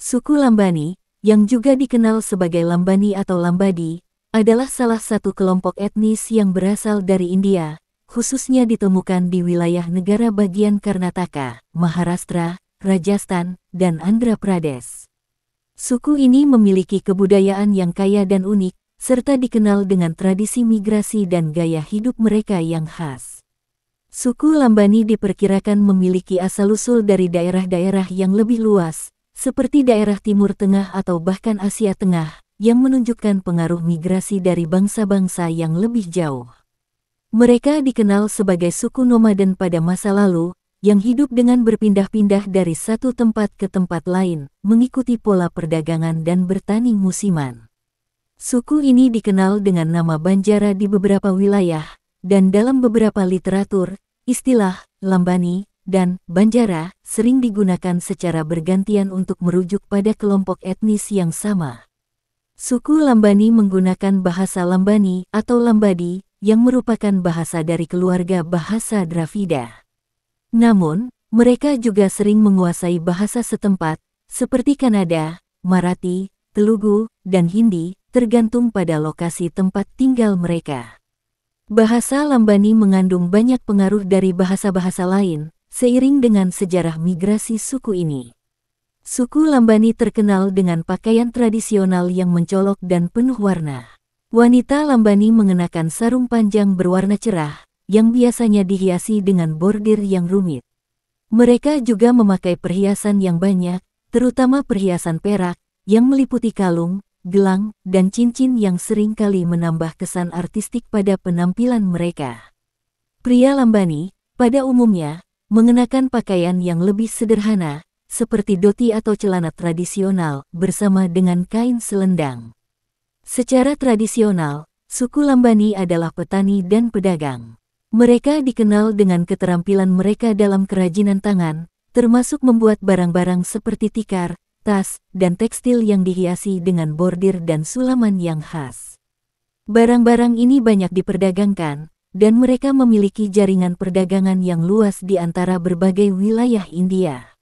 Suku Lambani, yang juga dikenal sebagai Lambani atau Lambadi, adalah salah satu kelompok etnis yang berasal dari India, khususnya ditemukan di wilayah negara bagian Karnataka, Maharashtra, Rajasthan, dan Andhra Pradesh. Suku ini memiliki kebudayaan yang kaya dan unik, serta dikenal dengan tradisi migrasi dan gaya hidup mereka yang khas. Suku Lambani diperkirakan memiliki asal-usul dari daerah-daerah yang lebih luas, seperti daerah Timur Tengah atau bahkan Asia Tengah, yang menunjukkan pengaruh migrasi dari bangsa-bangsa yang lebih jauh. Mereka dikenal sebagai suku nomaden pada masa lalu, yang hidup dengan berpindah-pindah dari satu tempat ke tempat lain, mengikuti pola perdagangan dan bertani musiman. Suku ini dikenal dengan nama Banjara di beberapa wilayah, dan dalam beberapa literatur, istilah Lambani dan Banjara sering digunakan secara bergantian untuk merujuk pada kelompok etnis yang sama. Suku Lambani menggunakan bahasa Lambani atau Lambadi, yang merupakan bahasa dari keluarga bahasa Dravida. Namun, mereka juga sering menguasai bahasa setempat, seperti Kannada, Marathi, Telugu, dan Hindi, tergantung pada lokasi tempat tinggal mereka. Bahasa Lambani mengandung banyak pengaruh dari bahasa-bahasa lain, seiring dengan sejarah migrasi suku ini. Suku Lambani terkenal dengan pakaian tradisional yang mencolok dan penuh warna. Wanita Lambani mengenakan sarung panjang berwarna cerah, yang biasanya dihiasi dengan bordir yang rumit. Mereka juga memakai perhiasan yang banyak, terutama perhiasan perak, yang meliputi kalung, gelang, dan cincin yang seringkali menambah kesan artistik pada penampilan mereka. Pria Lambani, pada umumnya, mengenakan pakaian yang lebih sederhana, seperti dhoti atau celana tradisional, bersama dengan kain selendang. Secara tradisional, suku Lambani adalah petani dan pedagang. Mereka dikenal dengan keterampilan mereka dalam kerajinan tangan, termasuk membuat barang-barang seperti tikar, tas, dan tekstil yang dihiasi dengan bordir dan sulaman yang khas. Barang-barang ini banyak diperdagangkan, dan mereka memiliki jaringan perdagangan yang luas di antara berbagai wilayah India.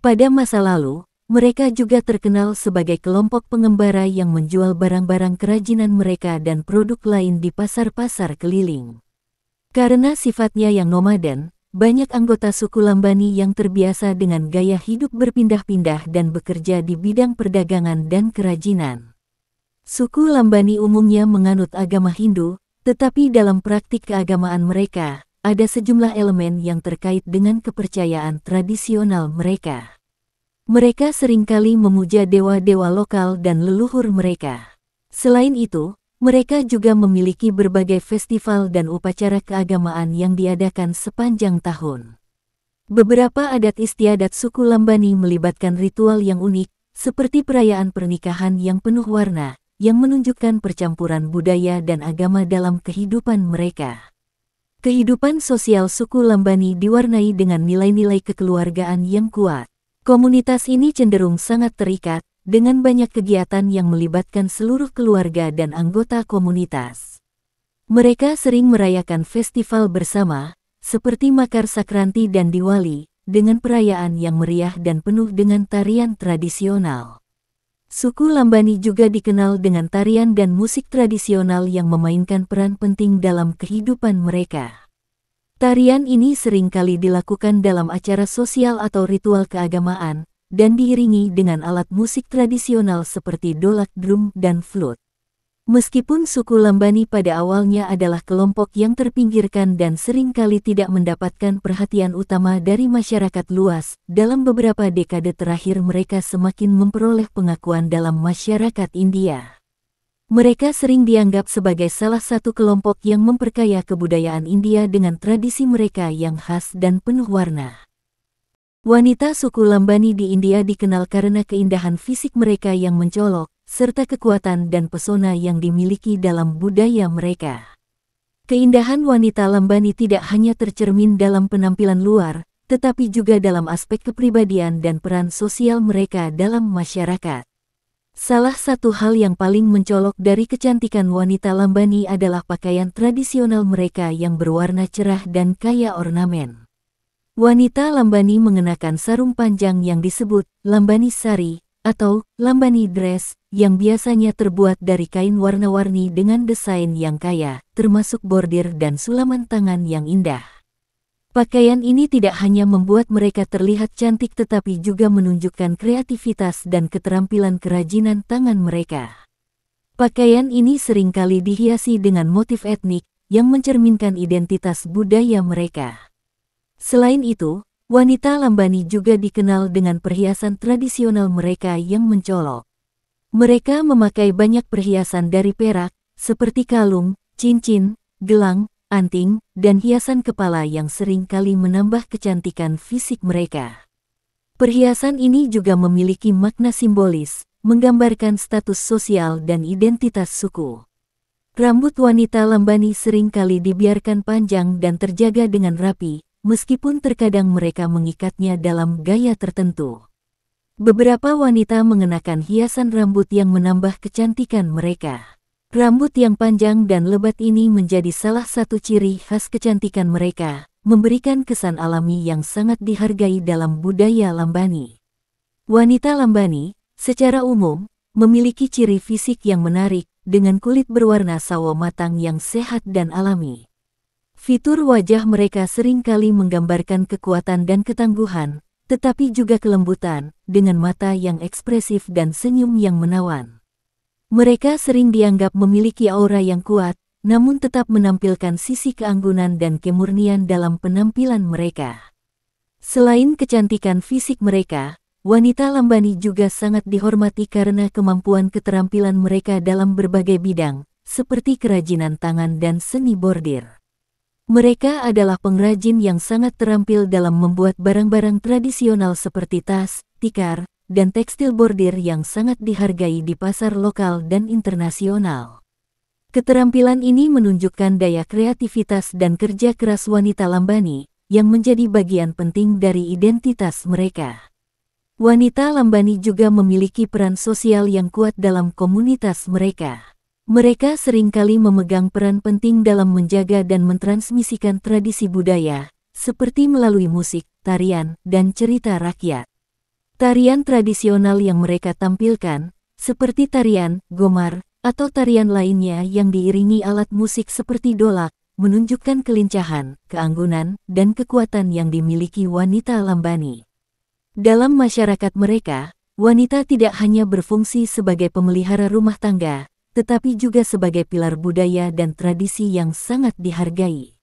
Pada masa lalu, mereka juga terkenal sebagai kelompok pengembara yang menjual barang-barang kerajinan mereka dan produk lain di pasar-pasar keliling. Karena sifatnya yang nomaden, banyak anggota suku Lambani yang terbiasa dengan gaya hidup berpindah-pindah dan bekerja di bidang perdagangan dan kerajinan. Suku Lambani umumnya menganut agama Hindu, tetapi dalam praktik keagamaan mereka, ada sejumlah elemen yang terkait dengan kepercayaan tradisional mereka. Mereka seringkali memuja dewa-dewa lokal dan leluhur mereka. Selain itu, mereka juga memiliki berbagai festival dan upacara keagamaan yang diadakan sepanjang tahun. Beberapa adat istiadat suku Lambani melibatkan ritual yang unik, seperti perayaan pernikahan yang penuh warna, yang menunjukkan percampuran budaya dan agama dalam kehidupan mereka. Kehidupan sosial suku Lambani diwarnai dengan nilai-nilai kekeluargaan yang kuat. Komunitas ini cenderung sangat terikat, dengan banyak kegiatan yang melibatkan seluruh keluarga dan anggota komunitas. Mereka sering merayakan festival bersama, seperti Makar Sakranti dan Diwali, dengan perayaan yang meriah dan penuh dengan tarian tradisional. Suku Lambani juga dikenal dengan tarian dan musik tradisional yang memainkan peran penting dalam kehidupan mereka. Tarian ini seringkali dilakukan dalam acara sosial atau ritual keagamaan, dan diiringi dengan alat musik tradisional seperti dolak drum dan flute. Meskipun suku Lambani pada awalnya adalah kelompok yang terpinggirkan dan seringkali tidak mendapatkan perhatian utama dari masyarakat luas, dalam beberapa dekade terakhir mereka semakin memperoleh pengakuan dalam masyarakat India. Mereka sering dianggap sebagai salah satu kelompok yang memperkaya kebudayaan India dengan tradisi mereka yang khas dan penuh warna. Wanita suku Lambani di India dikenal karena keindahan fisik mereka yang mencolok, serta kekuatan dan pesona yang dimiliki dalam budaya mereka. Keindahan wanita Lambani tidak hanya tercermin dalam penampilan luar, tetapi juga dalam aspek kepribadian dan peran sosial mereka dalam masyarakat. Salah satu hal yang paling mencolok dari kecantikan wanita Lambani adalah pakaian tradisional mereka yang berwarna cerah dan kaya ornamen. Wanita Lambani mengenakan sarung panjang yang disebut Lambani Sari, atau lambani dress, yang biasanya terbuat dari kain warna-warni dengan desain yang kaya, termasuk bordir dan sulaman tangan yang indah. Pakaian ini tidak hanya membuat mereka terlihat cantik tetapi juga menunjukkan kreativitas dan keterampilan kerajinan tangan mereka. Pakaian ini seringkali dihiasi dengan motif etnik yang mencerminkan identitas budaya mereka. Selain itu, wanita Lambani juga dikenal dengan perhiasan tradisional mereka yang mencolok. Mereka memakai banyak perhiasan dari perak, seperti kalung, cincin, gelang, anting, dan hiasan kepala yang sering kali menambah kecantikan fisik mereka. Perhiasan ini juga memiliki makna simbolis, menggambarkan status sosial dan identitas suku. Rambut wanita Lambani sering kali dibiarkan panjang dan terjaga dengan rapi, meskipun terkadang mereka mengikatnya dalam gaya tertentu. Beberapa wanita mengenakan hiasan rambut yang menambah kecantikan mereka. Rambut yang panjang dan lebat ini menjadi salah satu ciri khas kecantikan mereka, memberikan kesan alami yang sangat dihargai dalam budaya Lambani. Wanita Lambani, secara umum, memiliki ciri fisik yang menarik, dengan kulit berwarna sawo matang yang sehat dan alami. Fitur wajah mereka seringkali menggambarkan kekuatan dan ketangguhan, tetapi juga kelembutan, dengan mata yang ekspresif dan senyum yang menawan. Mereka sering dianggap memiliki aura yang kuat, namun tetap menampilkan sisi keanggunan dan kemurnian dalam penampilan mereka. Selain kecantikan fisik mereka, wanita Lambani juga sangat dihormati karena kemampuan keterampilan mereka dalam berbagai bidang, seperti kerajinan tangan dan seni bordir. Mereka adalah pengrajin yang sangat terampil dalam membuat barang-barang tradisional seperti tas, tikar, dan tekstil bordir yang sangat dihargai di pasar lokal dan internasional. Keterampilan ini menunjukkan daya kreativitas dan kerja keras wanita Lambani, yang menjadi bagian penting dari identitas mereka. Wanita Lambani juga memiliki peran sosial yang kuat dalam komunitas mereka. Mereka seringkali memegang peran penting dalam menjaga dan mentransmisikan tradisi budaya, seperti melalui musik, tarian, dan cerita rakyat. Tarian tradisional yang mereka tampilkan, seperti tarian, gomar, atau tarian lainnya yang diiringi alat musik seperti dolak, menunjukkan kelincahan, keanggunan, dan kekuatan yang dimiliki wanita Lambani. Dalam masyarakat mereka, wanita tidak hanya berfungsi sebagai pemelihara rumah tangga, tetapi juga sebagai pilar budaya dan tradisi yang sangat dihargai.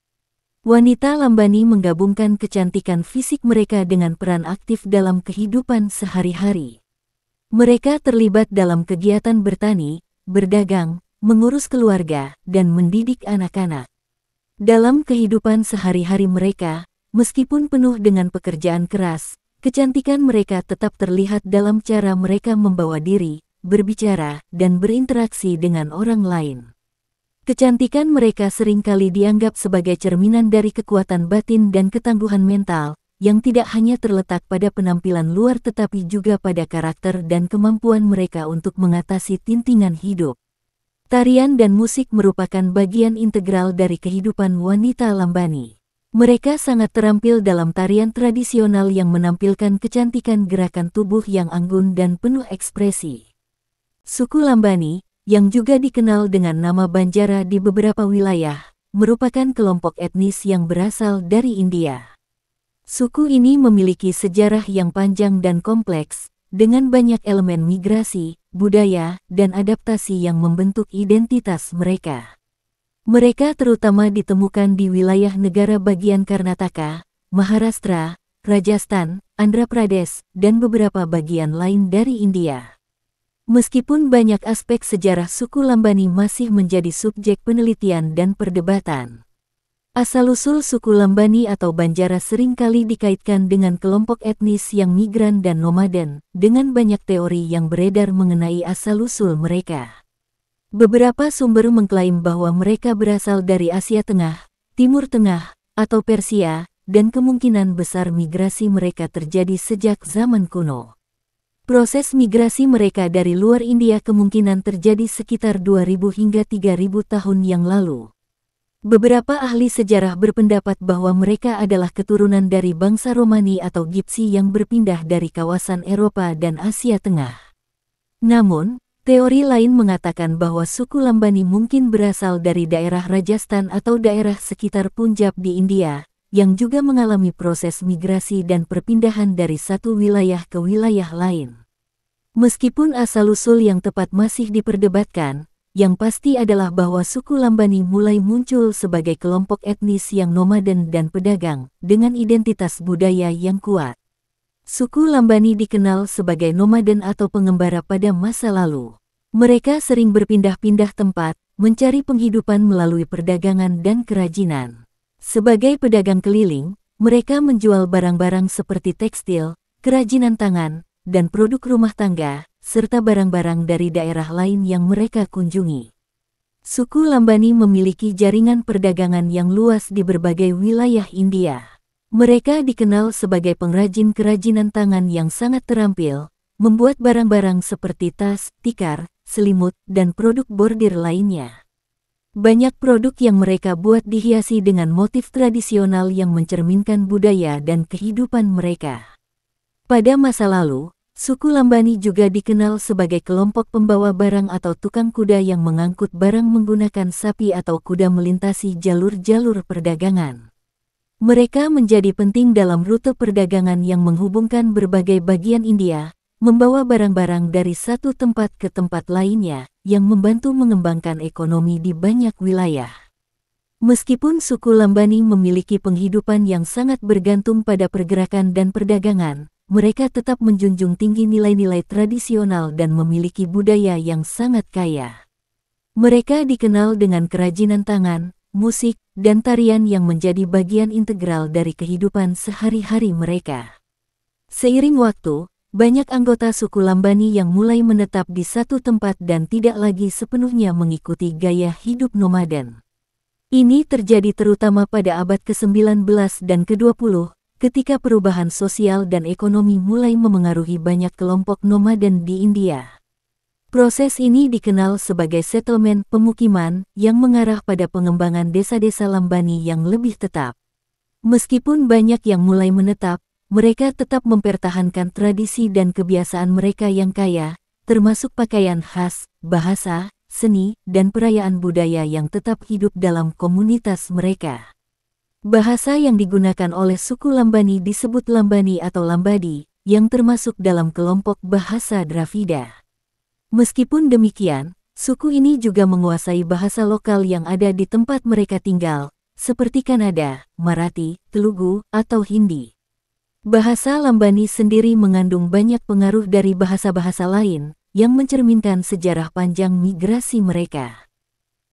Wanita Lambani menggabungkan kecantikan fisik mereka dengan peran aktif dalam kehidupan sehari-hari. Mereka terlibat dalam kegiatan bertani, berdagang, mengurus keluarga, dan mendidik anak-anak. Dalam kehidupan sehari-hari mereka, meskipun penuh dengan pekerjaan keras, kecantikan mereka tetap terlihat dalam cara mereka membawa diri, berbicara, dan berinteraksi dengan orang lain. Kecantikan mereka seringkali dianggap sebagai cerminan dari kekuatan batin dan ketangguhan mental, yang tidak hanya terletak pada penampilan luar tetapi juga pada karakter dan kemampuan mereka untuk mengatasi tintingan hidup. Tarian dan musik merupakan bagian integral dari kehidupan wanita Lambani. Mereka sangat terampil dalam tarian tradisional yang menampilkan kecantikan gerakan tubuh yang anggun dan penuh ekspresi. Suku Lambani, yang juga dikenal dengan nama Banjara di beberapa wilayah, merupakan kelompok etnis yang berasal dari India. Suku ini memiliki sejarah yang panjang dan kompleks, dengan banyak elemen migrasi, budaya, dan adaptasi yang membentuk identitas mereka. Mereka terutama ditemukan di wilayah negara bagian Karnataka, Maharashtra, Rajasthan, Andhra Pradesh, dan beberapa bagian lain dari India. Meskipun banyak aspek sejarah suku Lambani masih menjadi subjek penelitian dan perdebatan. Asal-usul suku Lambani atau Banjara seringkali dikaitkan dengan kelompok etnis yang migran dan nomaden, dengan banyak teori yang beredar mengenai asal-usul mereka. Beberapa sumber mengklaim bahwa mereka berasal dari Asia Tengah, Timur Tengah, atau Persia, dan kemungkinan besar migrasi mereka terjadi sejak zaman kuno. Proses migrasi mereka dari luar India kemungkinan terjadi sekitar 2000 hingga 3000 tahun yang lalu. Beberapa ahli sejarah berpendapat bahwa mereka adalah keturunan dari bangsa Romani atau Gipsi yang berpindah dari kawasan Eropa dan Asia Tengah. Namun, teori lain mengatakan bahwa suku Lambani mungkin berasal dari daerah Rajasthan atau daerah sekitar Punjab di India, yang juga mengalami proses migrasi dan perpindahan dari satu wilayah ke wilayah lain. Meskipun asal-usul yang tepat masih diperdebatkan, yang pasti adalah bahwa suku Lambani mulai muncul sebagai kelompok etnis yang nomaden dan pedagang, dengan identitas budaya yang kuat. Suku Lambani dikenal sebagai nomaden atau pengembara pada masa lalu. Mereka sering berpindah-pindah tempat, mencari penghidupan melalui perdagangan dan kerajinan. Sebagai pedagang keliling, mereka menjual barang-barang seperti tekstil, kerajinan tangan, dan produk rumah tangga, serta barang-barang dari daerah lain yang mereka kunjungi. Suku Lambani memiliki jaringan perdagangan yang luas di berbagai wilayah India. Mereka dikenal sebagai pengrajin kerajinan tangan yang sangat terampil, membuat barang-barang seperti tas, tikar, selimut, dan produk bordir lainnya. Banyak produk yang mereka buat dihiasi dengan motif tradisional yang mencerminkan budaya dan kehidupan mereka. Pada masa lalu, suku Lambani juga dikenal sebagai kelompok pembawa barang atau tukang kuda yang mengangkut barang menggunakan sapi atau kuda melintasi jalur-jalur perdagangan. Mereka menjadi penting dalam rute perdagangan yang menghubungkan berbagai bagian India, membawa barang-barang dari satu tempat ke tempat lainnya, yang membantu mengembangkan ekonomi di banyak wilayah. Meskipun suku Lambani memiliki penghidupan yang sangat bergantung pada pergerakan dan perdagangan, mereka tetap menjunjung tinggi nilai-nilai tradisional dan memiliki budaya yang sangat kaya. Mereka dikenal dengan kerajinan tangan, musik, dan tarian yang menjadi bagian integral dari kehidupan sehari-hari mereka. Seiring waktu, banyak anggota suku Lambani yang mulai menetap di satu tempat dan tidak lagi sepenuhnya mengikuti gaya hidup nomaden. Ini terjadi terutama pada abad ke-19 dan ke-20, ketika perubahan sosial dan ekonomi mulai memengaruhi banyak kelompok nomaden di India. Proses ini dikenal sebagai settlement pemukiman yang mengarah pada pengembangan desa-desa Lambani yang lebih tetap. Meskipun banyak yang mulai menetap, mereka tetap mempertahankan tradisi dan kebiasaan mereka yang kaya, termasuk pakaian khas, bahasa, seni, dan perayaan budaya yang tetap hidup dalam komunitas mereka. Bahasa yang digunakan oleh suku Lambani disebut Lambani atau Lambadi, yang termasuk dalam kelompok bahasa Dravida. Meskipun demikian, suku ini juga menguasai bahasa lokal yang ada di tempat mereka tinggal, seperti Kannada, Marathi, Telugu, atau Hindi. Bahasa Lambani sendiri mengandung banyak pengaruh dari bahasa-bahasa lain, yang mencerminkan sejarah panjang migrasi mereka.